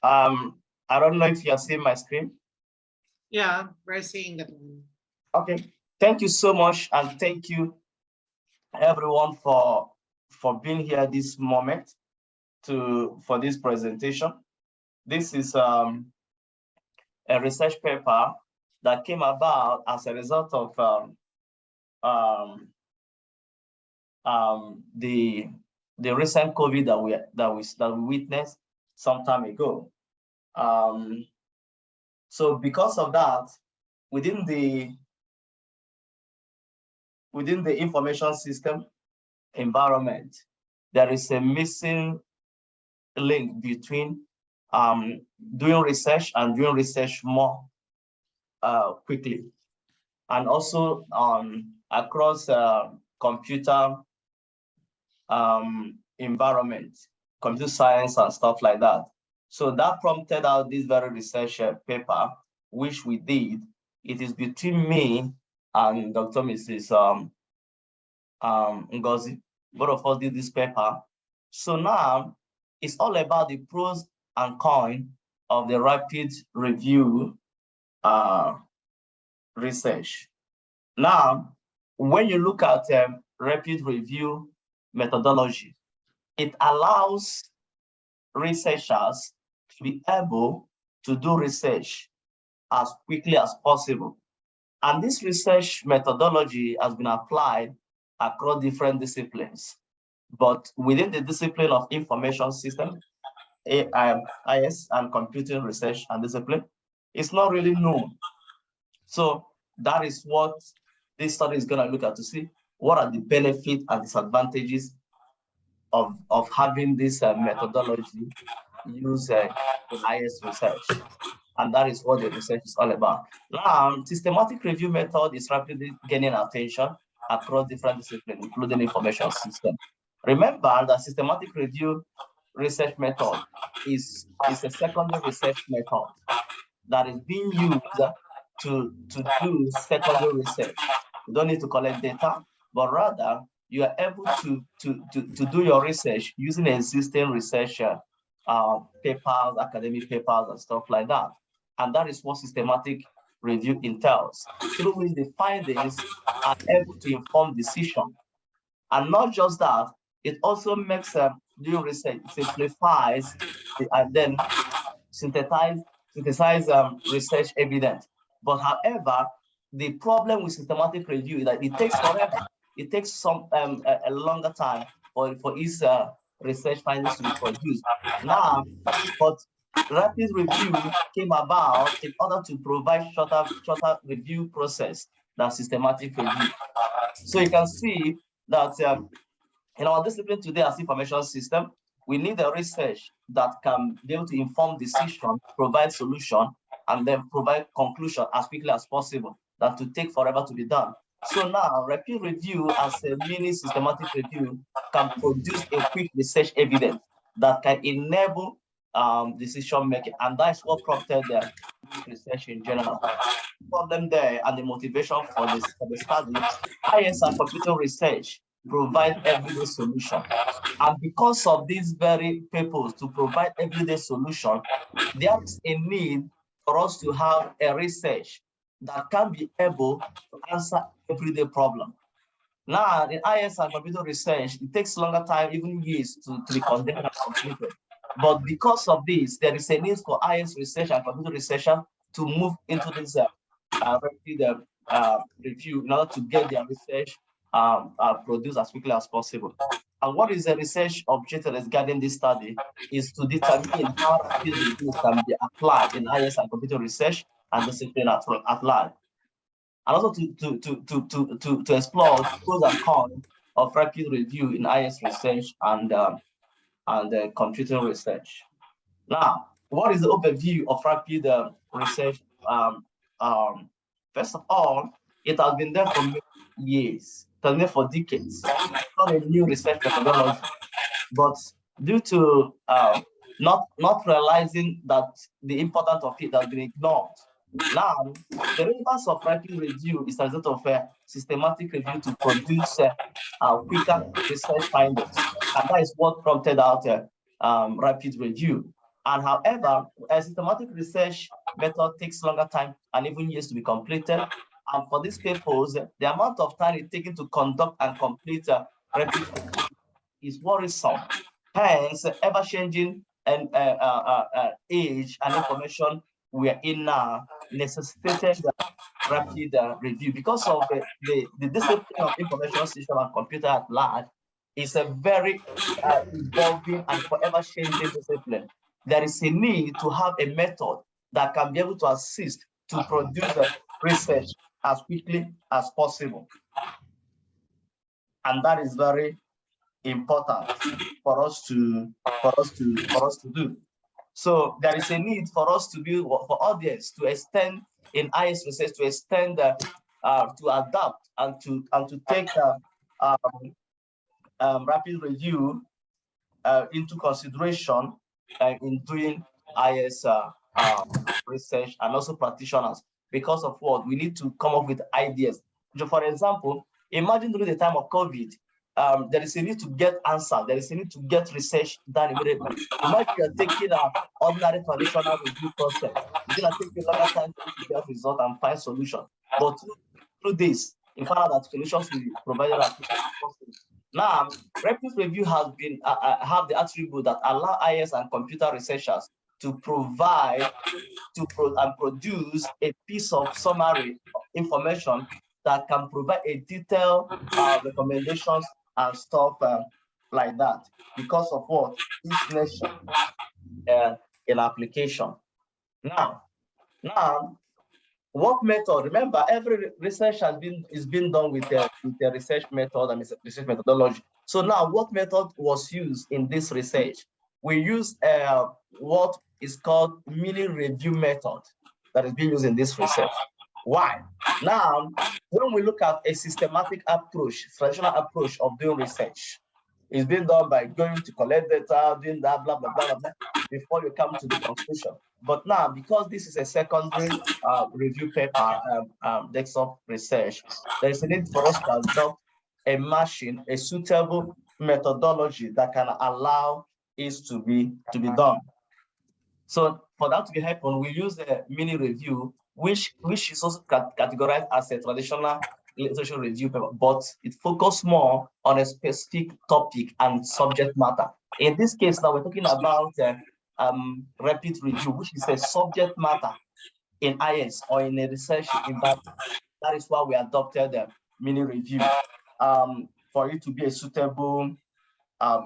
I don't know if you are seeing my screen. Yeah, we're seeing that one. Okay. Thank you so much, and thank you everyone for being here this moment for this presentation. This is a research paper that came about as a result of the recent COVID that we witnessed some time ago. So because of that, within the information system environment, there is a missing link between doing research and doing research more quickly, and also across computer environment, computer science and stuff like that. So that prompted out this very research paper, which we did. It is between me and Dr. Mrs. Ngozi. Both of us did this paper. So now it's all about the pros and cons of the rapid review research. Now, when you look at rapid review methodology, it allows researchers to be able to do research as quickly as possible. And this research methodology has been applied across different disciplines. But within the discipline of information system, IS and computing research and discipline, it's not really known. So that is what this study is going to look at, to see what are the benefits and disadvantages of having this methodology used in IS research. And that is what the research is all about. Now, systematic review method is rapidly gaining attention across different disciplines, including information system. Remember that systematic review research method is a secondary research method that is being used to do secondary research. You don't need to collect data, but rather you are able to do your research using existing research papers, academic papers, and stuff like that. And that is what systematic review entails, through which the findings are able to inform decision. And not just that, it also makes new research, simplifies, and then synthesize research evidence. But however, the problem with systematic review is that it takes forever. It takes some a longer time for its research findings to be produced. Now, but rapid review came about in order to provide shorter review process than systematic review. So you can see that in our discipline today as information system, we need a research that can be able to inform decision, provide solution, and then provide conclusion as quickly as possible, than to take forever to be done. So now, rapid review as a mini systematic review can produce a quick research evidence that can enable decision making, and that's what prompted this research in general. The problem there and the motivation for the study, IS and computer research provide everyday solution. And because of this very purpose, to provide everyday solution, there is a need for us to have a research that can be able to answer everyday problem. Now, in IS and computer research, it takes longer time, even years, to be conducted and completed. But because of this, there is a need for IS research and computer researcher to move into this rapid review in order to get their research produced as quickly as possible. And what is the research objective regarding this study is to determine how rapid reviews can be applied in IS and computer research and discipline at large. And also to explore the pros and cons of rapid review in IS research and computer research. Now, what is the overview of rapid research? First of all, it has been there for many years, it has been there for decades. It's not a new research methodology, but due to not realizing that the importance of it has been ignored. Now, the relevance of rapid review is a result of a systematic review to produce quicker research findings, and that is what prompted out rapid review. And however, a systematic research method takes longer time and even years to be completed. And for this purpose, the amount of time it taken to conduct and complete rapid is worrisome. Hence, ever-changing and age and information we are in now necessitated rapid review because of the discipline of information system and computer at large is a very evolving and forever changing discipline. There is a need to have a method that can be able to assist to produce research as quickly as possible. And that is very important for us to do. So there is a need for us to be for audience to extend in IS research to extend to adapt and to take rapid review into consideration in doing IS research and also practitioners because of what we need to come up with ideas. So for example, imagine during the time of COVID, there is a need to get answers. There is a need to get research done immediately. Imagine you're taking an ordinary traditional review process. It's going to take you a longer time to get results and find solutions. But through this, you find out that solutions will be provided as quickly as possible. Now, rapid review has been have the attribute that allow IS and computer researchers to provide and produce a piece of summary information that can provide a detailed recommendations and stuff like that because of what each nation in application. Now, what method? Remember, every research is being done with the research method and research methodology. So now, what method was used in this research? We use what is called mini review method that is being used in this research. Why? Now, when we look at a systematic approach, traditional approach of doing research, it's being done by going to collect data, doing that, blah, blah, blah, blah, blah, before you come to the conclusion. But now, because this is a secondary review paper, desktop research, there is a need for us to adopt a machine, a suitable methodology that can allow it to be done. So for that to happen, we use a mini review, which is also categorized as a traditional literature review paper, but it focuses more on a specific topic and subject matter. In this case, now we're talking about rapid review, which is a subject matter in IS or in a research environment. That is why we adopted the mini review for it to be a suitable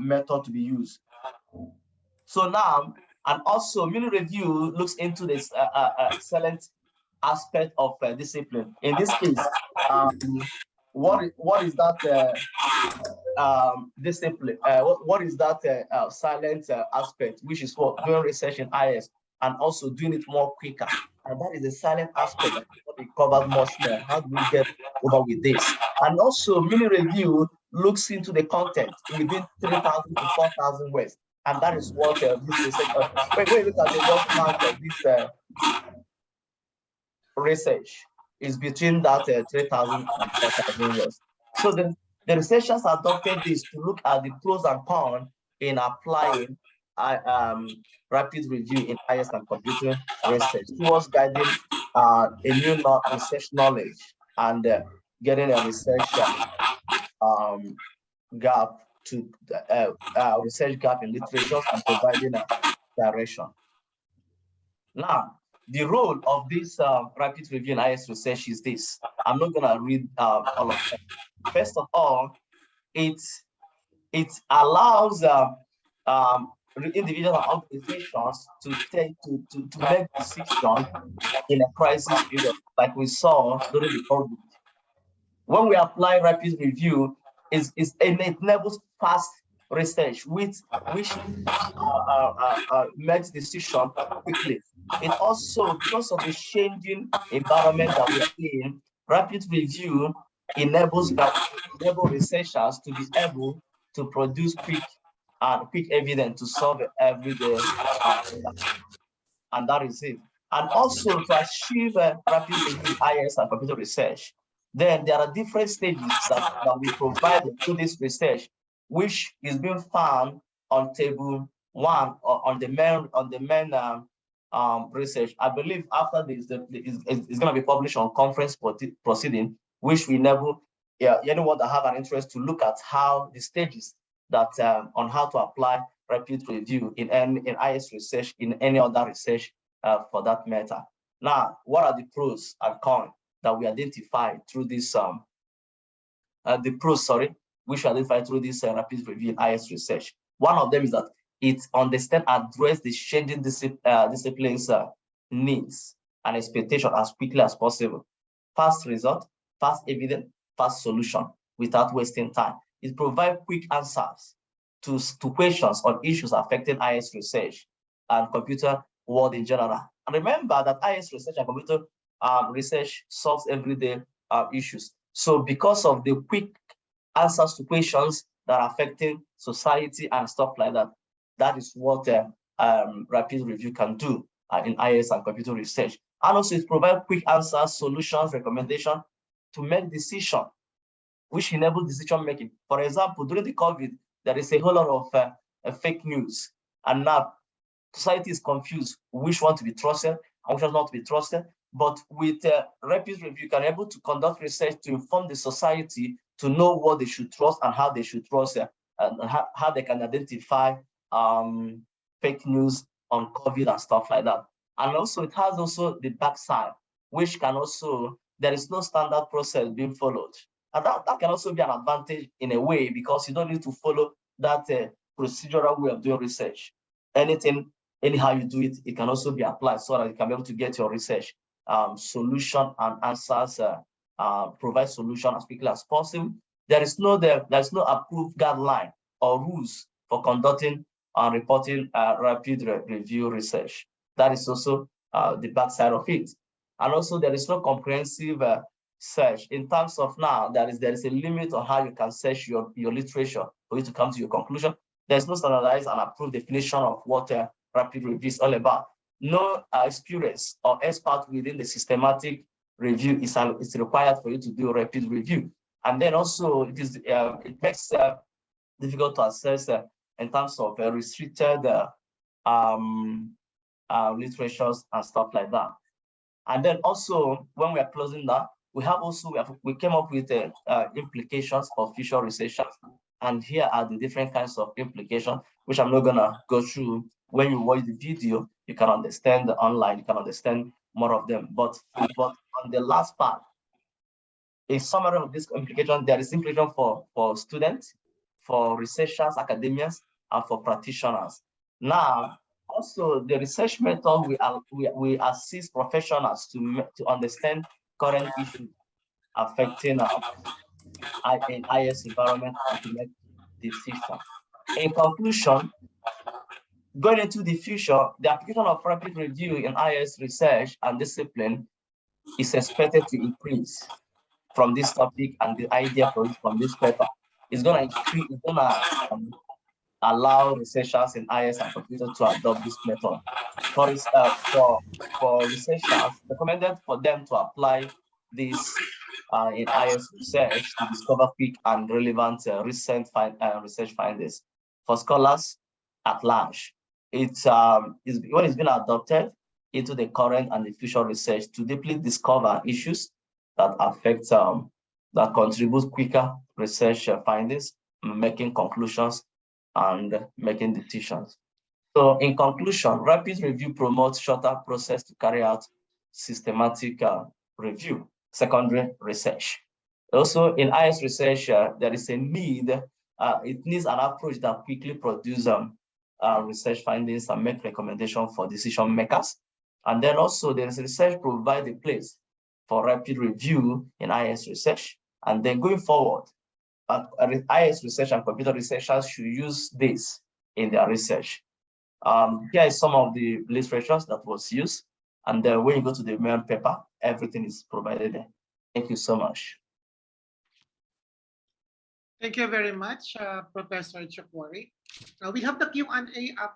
method to be used. So now, and also mini review looks into this excellent aspect of discipline. In this case, what is that discipline? What is that silent aspect, which is what doing research in IS and also doing it more quicker. And that is the silent aspect that we covered much more. How do we get over with this? And also, mini review looks into the content within 3,000 to 4,000 words. And that is what this research. When you look at the word count of this research, is between that 3,000 and 4,000 words. So the researchers adopted this to look at the pros and cons in applying rapid review in IS and computer research towards guiding a new research knowledge and getting a research gap to research gap in literature and providing a direction. Now, the role of this rapid review in IS research is this. I'm not going to read all of them. First of all, it allows individuals and organizations to make decisions in a crisis period, like we saw during the COVID. When we apply rapid review, it enables fast research, which makes decision quickly. It also, because of the changing environment that we are in, rapid review enables researchers to be able to produce quick evidence to solve everyday and that is it. And also to achieve rapid review IS and computer research, then there are different stages that we provide through this research, which is being found on table one on the main research. I believe after this, it's going to be published on conference proceeding, which we enable anyone that have an interest to look at how the stages that on how to apply rapid review in IS research, in any other research for that matter. Now, what are the pros and cons that we identify through this which we identify through this rapid review in IS research? One of them is that it address the changing disciplines needs and expectation as quickly as possible. Fast result, fast evidence, fast solution without wasting time. It provides quick answers to questions on issues affecting IS research and computer world in general. And remember that IS research and computer research solves everyday issues. So because of the quick answers to questions that are affecting society and stuff like that, that is what rapid review can do in IS and computer research. And also it provides quick answers, solutions, recommendation to make decision, which enable decision making. For example, during the COVID, there is a whole lot of fake news, and now society is confused which one to be trusted and which one not to be trusted. But with rapid review, you can be able to conduct research to inform the society to know what they should trust and how they should trust and how they can identify fake news on COVID and stuff like that. And also it has also the backside, which can also, there is no standard process being followed. And that can also be an advantage in a way, because you don't need to follow that procedural way of doing research. Anyhow you do it, it can also be applied so that you can be able to get your research solution and answers, provide solution as quickly as possible. There's no approved guideline or rules for conducting and reporting rapid review research. That is also the bad side of it. And also there is no comprehensive search in terms of now there is a limit on how you can search your literature for you to come to your conclusion. There's no standardized and approved definition of what rapid review is all about. No experience or expert within the systematic review is required for you to do a rapid review. And then also it makes difficult to assess in terms of restricted literatures and stuff like that. And then also when we are closing that, we came up with implications of future researchers. And here are the different kinds of implications, which I'm not gonna go through. When you watch the video, you can understand online, you can understand more of them. But on the last part, a summary of this implication, there is implication for students, for researchers, academians, and for practitioners. Now, also the research method we assist professionals to understand current issues affecting in IS environment and to make decisions. In conclusion, going into the future, the application of rapid review in IS research and discipline is expected to increase from this topic, and the idea from this paper is going to increase, it's going to allow researchers in IS and computer to adopt this method. For researchers, recommended for them to apply this in IS research to discover quick and relevant recent research findings. For scholars at large, when it's been adopted into the current and the future research to deeply discover issues that affect, that contribute quicker research findings, making conclusions, and making decisions. So in conclusion, rapid review promotes shorter process to carry out systematic review, secondary research. Also in IS research, there is a need, it needs an approach that quickly produces research findings and make recommendations for decision makers. And then also there is research provide a place for rapid review in IS research. And then going forward, IS research and computer researchers should use this in their research. Here is some of the literatures that was used. And then when you go to the main paper, everything is provided there. Thank you so much. Thank you very much, Professor Chukwari. We have the Q&A